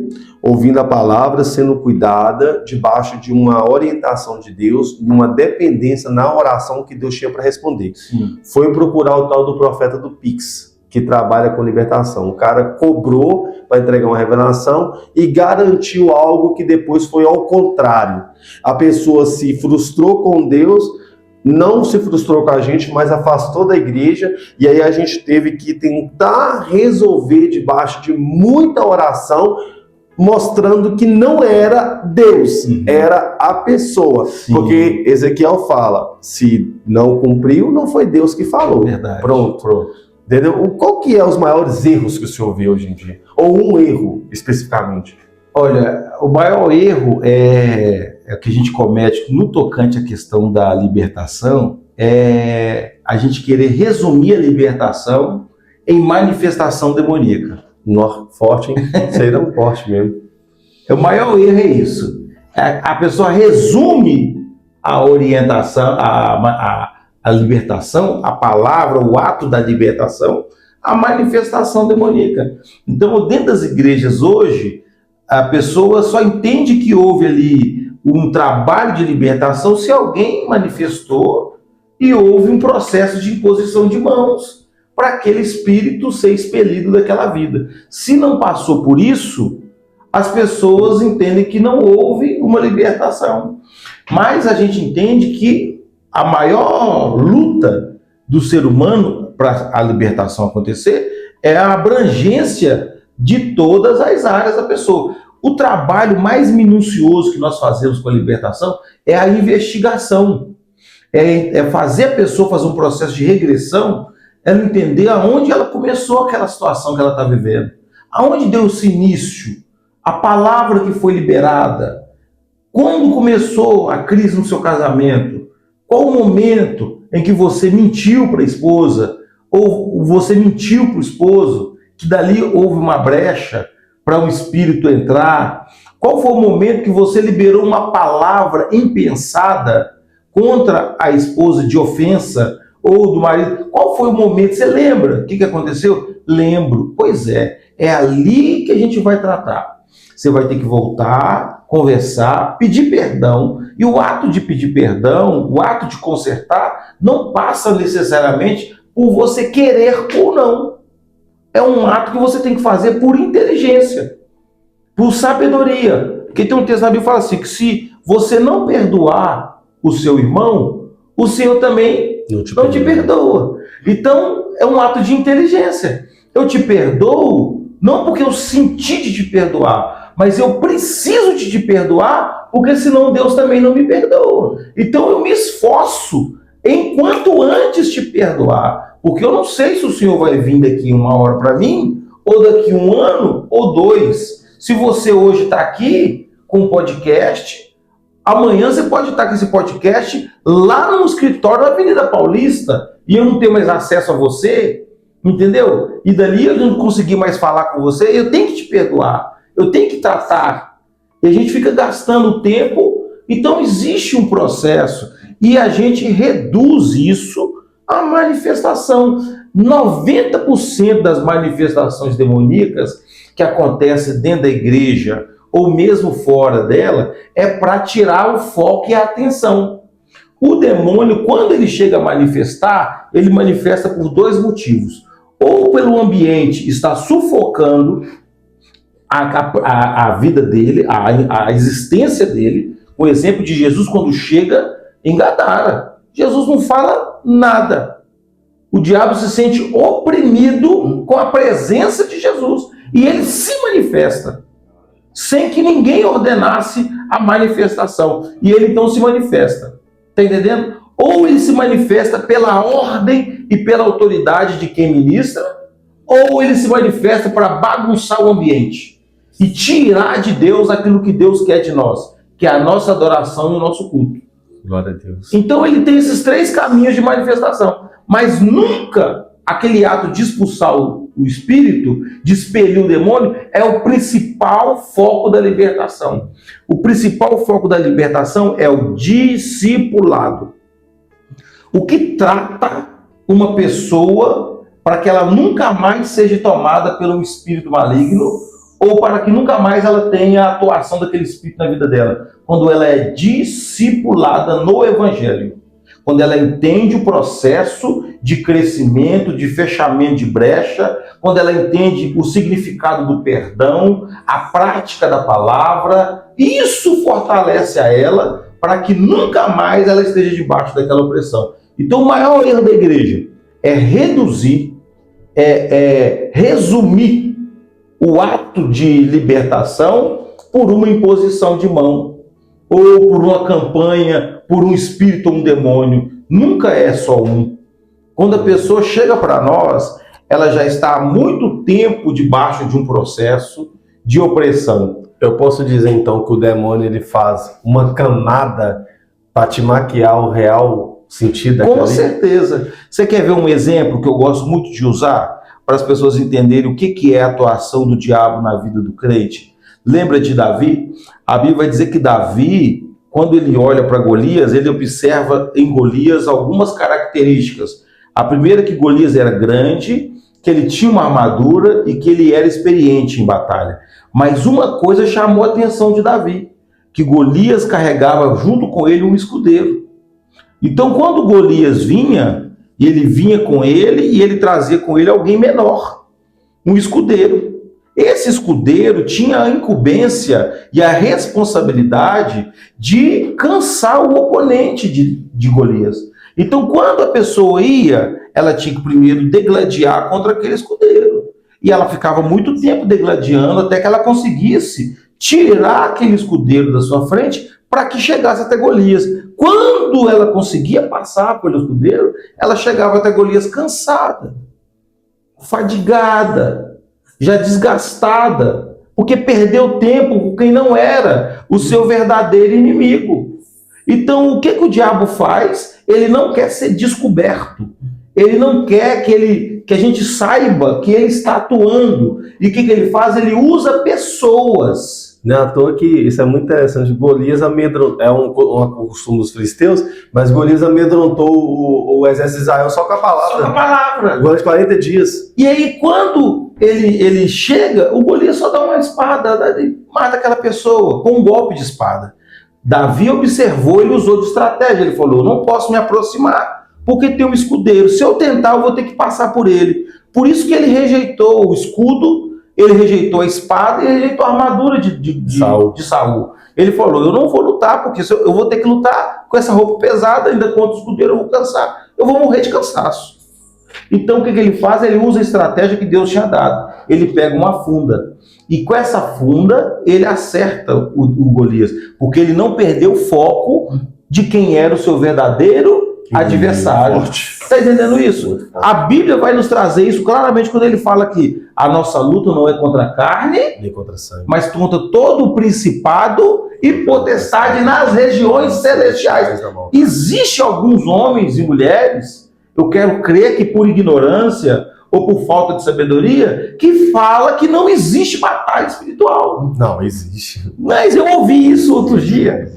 ouvindo a palavra, sendo cuidada, debaixo de uma orientação de Deus, numa dependência na oração que Deus tinha para responder. Sim. Foi procurar o tal do profeta do Pix, que trabalha com libertação. O cara cobrou para entregar uma revelação e garantiu algo que depois foi ao contrário. A pessoa se frustrou com Deus, não se frustrou com a gente, mas afastou da igreja, e aí a gente teve que tentar resolver debaixo de muita oração, mostrando que não era Deus, era a pessoa. Sim. Porque Ezequiel fala, se não cumpriu, não foi Deus que falou. Verdade. Pronto. Entendeu? Qual que é os maiores erros que o senhor vê hoje em dia? Ou um erro, especificamente? Olha, o maior erro é que a gente comete no tocante à questão da libertação, é a gente querer resumir a libertação em manifestação demoníaca. Forte, hein? Isso aí dá um forte mesmo. O maior erro é isso. A pessoa resume a orientação, a libertação, a palavra, o ato da libertação, a manifestação demoníaca. Então, dentro das igrejas hoje, a pessoa só entende que houve ali um trabalho de libertação se alguém manifestou e houve um processo de imposição de mãos para aquele espírito ser expelido daquela vida. Se não passou por isso, as pessoas entendem que não houve uma libertação. Mas a gente entende que a maior luta do ser humano para a libertação acontecer é a abrangência de todas as áreas da pessoa. O trabalho mais minucioso que nós fazemos com a libertação é a investigação. É fazer a pessoa fazer um processo de regressão, ela entender aonde ela começou aquela situação que ela está vivendo. Aonde deu esse início? A palavra que foi liberada. Quando começou a crise no seu casamento? Qual o momento em que você mentiu para a esposa? Ou você mentiu para o esposo? Que dali houve uma brecha para um espírito entrar? Qual foi o momento que você liberou uma palavra impensada contra a esposa de ofensa ou do marido? Qual foi o momento? Você lembra? O que aconteceu? Lembro. Pois é ali que a gente vai tratar. Você vai ter que voltar, conversar, pedir perdão. E o ato de pedir perdão, o ato de consertar, não passa necessariamente por você querer ou não. É um ato que você tem que fazer por inteligência, por sabedoria. Porque tem um texto na Bíblia que fala assim, que se você não perdoar o seu irmão, o Senhor também não te perdoa. Então, é um ato de inteligência. Eu te perdoo, não porque eu senti de te perdoar, mas eu preciso de te perdoar, porque senão Deus também não me perdoa. Então, eu me esforço enquanto antes te perdoar, porque eu não sei se o Senhor vai vir daqui uma hora para mim, ou daqui um ano, ou 2. Se você hoje está aqui com um podcast, amanhã você pode estar com esse podcast lá no escritório da Avenida Paulista e eu não tenho mais acesso a você, entendeu? E dali eu não conseguir mais falar com você, eu tenho que te perdoar, eu tenho que tratar. E a gente fica gastando tempo, então existe um processo e a gente reduz isso à manifestação. 90% das manifestações demoníacas que acontecem dentro da igreja ou mesmo fora dela, é para tirar o foco e a atenção. O demônio, quando ele chega a manifestar, ele manifesta por 2 motivos. Ou pelo ambiente está sufocando a vida dele, a existência dele. O exemplo de Jesus quando chega em Gadara. Jesus não fala nada. O diabo se sente oprimido com a presença de Jesus. E ele se manifesta, sem que ninguém ordenasse a manifestação. E ele então se manifesta. Está entendendo? Ou ele se manifesta pela ordem e pela autoridade de quem ministra, ou ele se manifesta para bagunçar o ambiente e tirar de Deus aquilo que Deus quer de nós, que é a nossa adoração e o nosso culto. Glória a Deus. Então ele tem esses 3 caminhos de manifestação, mas nunca aquele ato de expulsar o espírito, de expelir o demônio, é o principal foco da libertação. O principal foco da libertação é o discipulado. O que trata uma pessoa para que ela nunca mais seja tomada pelo espírito maligno ou para que nunca mais ela tenha a atuação daquele espírito na vida dela. Quando ela é discipulada no evangelho. Quando ela entende o processo de crescimento, de fechamento de brecha, quando ela entende o significado do perdão, a prática da palavra, isso fortalece a ela para que nunca mais ela esteja debaixo daquela opressão. Então o maior erro da igreja é reduzir, resumir o ato de libertação por uma imposição de mão, ou por uma campanha, por um espírito ou um demônio. Nunca é só um. Quando a pessoa chega para nós, ela já está há muito tempo debaixo de um processo de opressão. Eu posso dizer então que o demônio ele faz uma camada para te maquiar o real sentido daquilo? Com certeza. Você quer ver um exemplo que eu gosto muito de usar para as pessoas entenderem o que é a atuação do diabo na vida do crente? Lembra de Davi? A Bíblia vai dizer que Davi, quando ele olha para Golias, ele observa em Golias algumas características. A primeira é que Golias era grande, que ele tinha uma armadura e que ele era experiente em batalha. Mas uma coisa chamou a atenção de Davi, que Golias carregava junto com ele um escudeiro. Então, quando Golias vinha, ele vinha com ele e ele trazia com ele alguém menor, um escudeiro. Esse escudeiro tinha a incumbência e a responsabilidade de cansar o oponente de Golias. Então, quando a pessoa ia, ela tinha que primeiro degladiar contra aquele escudeiro. E ela ficava muito tempo degladiando até que ela conseguisse tirar aquele escudeiro da sua frente para que chegasse até Golias. Quando ela conseguia passar pelo escudeiro, ela chegava até Golias cansada, fadigada, já desgastada, porque perdeu tempo com quem não era o seu verdadeiro inimigo. Então, o que o diabo faz? Ele não quer ser descoberto. Ele não quer que a gente saiba que ele está atuando. E o que ele faz? Ele usa pessoas. Não é à toa que isso é muito interessante. Golias amedrontou, é um costume dos filisteus, mas Golias amedrontou o exército de Israel só com a palavra. Só com a palavra. Durante 40 dias. E aí, quando ele chega, o Golias só dá uma espada, mata aquela pessoa com um golpe de espada. Davi observou, ele usou de estratégia. Ele falou, não posso me aproximar, porque tem um escudeiro. Se eu tentar, eu vou ter que passar por ele. Por isso que ele rejeitou o escudo, ele rejeitou a espada e rejeitou a armadura de Saul. Ele falou, eu não vou lutar, porque eu vou ter que lutar com essa roupa pesada, ainda contra o escudeiro eu vou cansar. Eu vou morrer de cansaço. Então o que ele faz? Ele usa a estratégia que Deus tinha dado. Ele pega uma funda. E com essa funda, ele acerta o Golias. Porque ele não perdeu o foco de quem era o seu verdadeiro adversário. Está entendendo isso? A Bíblia vai nos trazer isso claramente quando ele fala que a nossa luta não é contra a carne, Nem contra sangue. mas contra todo o principado e potestade nas regiões celestiais. Existem alguns homens e mulheres, eu quero crer que por ignorância ou por falta de sabedoria, que fala que não existe batalha espiritual. Não, existe. Mas eu ouvi isso outro dia,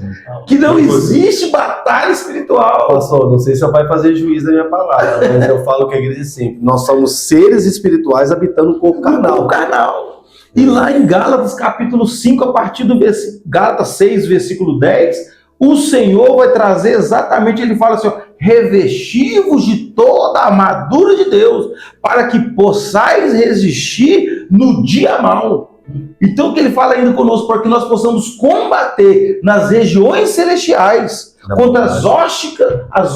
que não existe batalha espiritual. Pastor, não sei se vai fazer juízo da minha palavra, mas eu falo que a igreja é simples. Nós somos seres espirituais habitando o corpo carnal. O carnal. E lá em Gálatas capítulo 5, a partir do Gálatas 6, versículo 10, o Senhor vai trazer exatamente, ele fala assim, ó, revesti-vos de toda a armadura de Deus, para que possais resistir no dia mau. Então o que ele fala ainda conosco, para que nós possamos combater nas regiões celestiais, contra as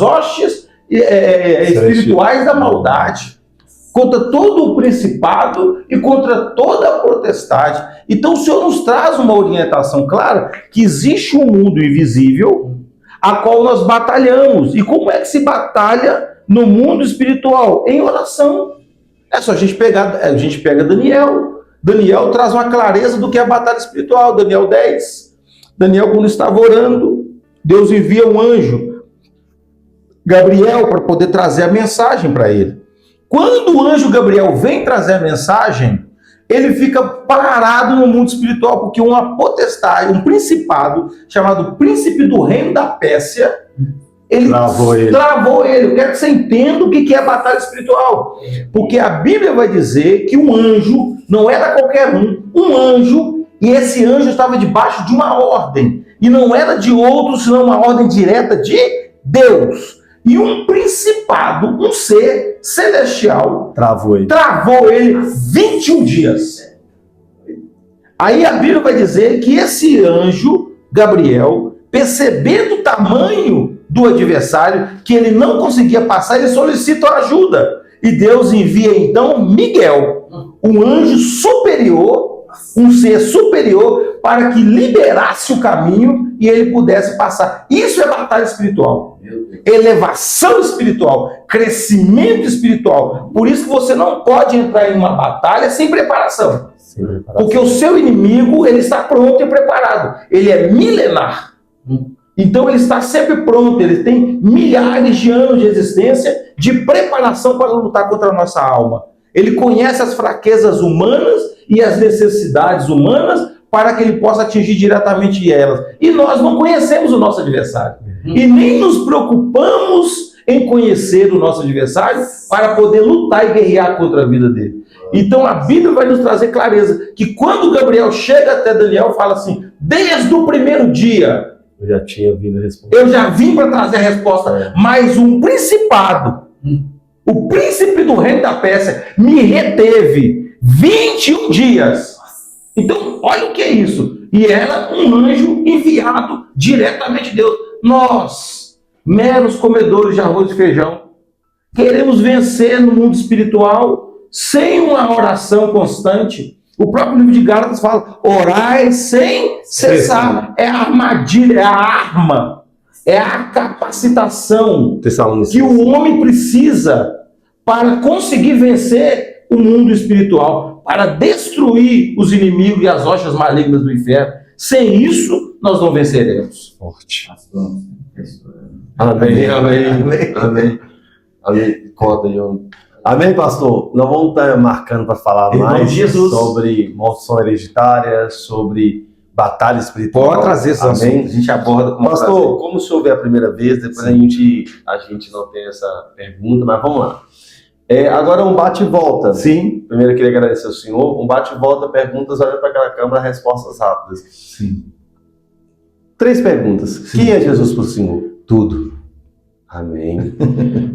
hóstias espirituais da maldade, contra todo o principado e contra toda a potestade. Então o Senhor nos traz uma orientação clara que existe um mundo invisível a qual nós batalhamos. E como é que se batalha no mundo espiritual? Em oração. É só a gente pega Daniel. Daniel traz uma clareza do que é a batalha espiritual. Daniel 10. Daniel, quando estava orando, Deus envia um anjo, Gabriel, para poder trazer a mensagem para ele. Quando o anjo Gabriel vem trazer a mensagem, ele fica parado no mundo espiritual, porque uma potestade, um principado, chamado príncipe do reino da Pérsia, ele travou ele. Eu quero que você entenda o que é a batalha espiritual. Porque a Bíblia vai dizer que um anjo não era qualquer um anjo, e esse anjo estava debaixo de uma ordem. E não era de outro, senão uma ordem direta de Deus. E um principado, um ser celestial, travou ele 21 dias. Aí a Bíblia vai dizer que esse anjo, Gabriel, percebendo o tamanho do adversário, que ele não conseguia passar, ele solicita ajuda. E Deus envia então Miguel, um anjo superior, um ser superior, para que liberasse o caminho e ele pudesse passar. Isso é batalha espiritual. Elevação espiritual, crescimento espiritual. Por isso que você não pode entrar em uma batalha sem preparação. Porque o seu inimigo, ele está pronto e preparado. Ele é milenar. Então ele está sempre pronto. Ele tem milhares de anos de existência, de preparação para lutar contra a nossa alma. Ele conhece as fraquezas humanas e as necessidades humanas para que ele possa atingir diretamente elas. E nós não conhecemos o nosso adversário. E nem nos preocupamos em conhecer o nosso adversário para poder lutar e guerrear contra a vida dele. Então a Bíblia vai nos trazer clareza que quando Gabriel chega até Daniel, fala assim, desde o primeiro dia, eu já tinha vindo responder. Eu já vim para trazer a resposta, mas um principado, o príncipe do reino da Pérsia, me reteve 21 dias. Então, olha o que é isso. E era um anjo enviado diretamente de Deus. Nós, meros comedores de arroz e feijão, queremos vencer no mundo espiritual sem uma oração constante. O próprio livro de Gálatas fala, orai sem cessar. É a armadilha, é a arma, é a capacitação que o homem precisa para conseguir vencer o mundo espiritual, para destruir os inimigos e as hostas malignas do inferno. Sem isso, nós não venceremos. Forte. Amém, amém, amém, amém. Amém. Conta, João. Amém, pastor? Nós vamos estar marcando para falar mais sobre maldição hereditária, sobre batalha espiritual. Pode trazer esse assunto, a gente aborda com pastor, como o senhor vê a primeira vez, depois a gente não tem essa pergunta, mas vamos lá. Agora um bate e volta. Sim. Primeiro eu queria agradecer ao senhor. Um bate e volta, perguntas, olhando para aquela câmera, respostas rápidas. Sim. 3 perguntas. Sim. Quem é Jesus para o senhor? Tudo. Amém.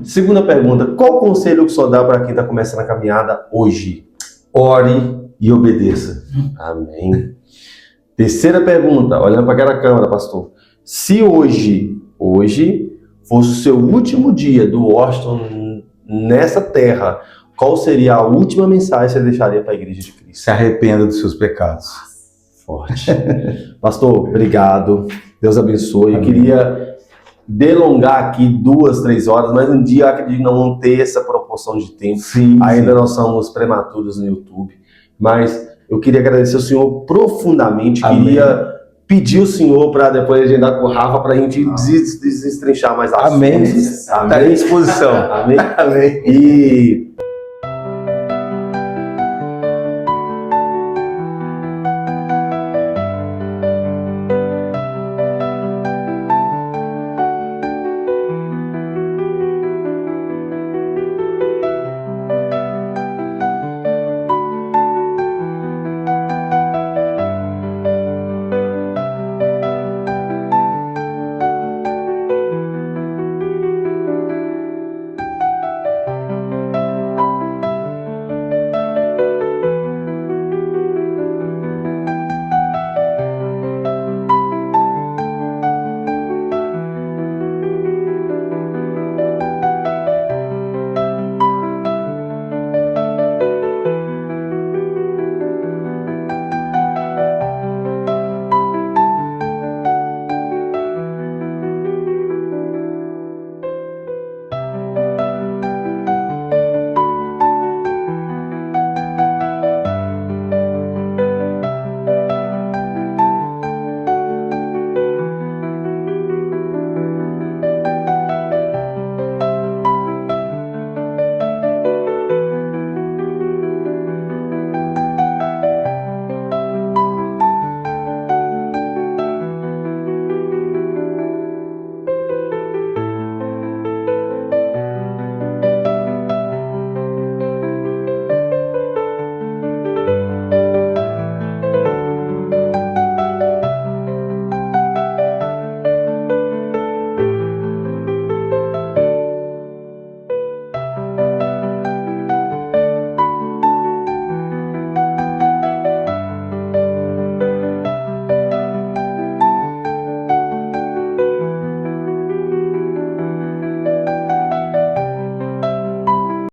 Segunda pergunta. Qual conselho que o senhor dá para quem está começando a caminhada hoje? Ore e obedeça. Amém. Terceira pergunta, olhando para aquela câmera, pastor. Se hoje fosse o seu último dia do Washington nessa terra, qual seria a última mensagem que você deixaria para a Igreja de Cristo? Se arrependa dos seus pecados. Forte. Pastor, obrigado. Deus abençoe. Eu Amém. queria delongar aqui 2, 3 horas, mas um dia eu acredito que não vamos ter essa proporção de tempo. Sim, Ainda nós somos prematuros no YouTube. Mas eu queria agradecer ao senhor profundamente. Amém. Queria pedir o senhor para depois agendar com o Rafa para a gente destrinchar mais assuntos. Amém. Está à Amém. disposição. Amém. Amém. E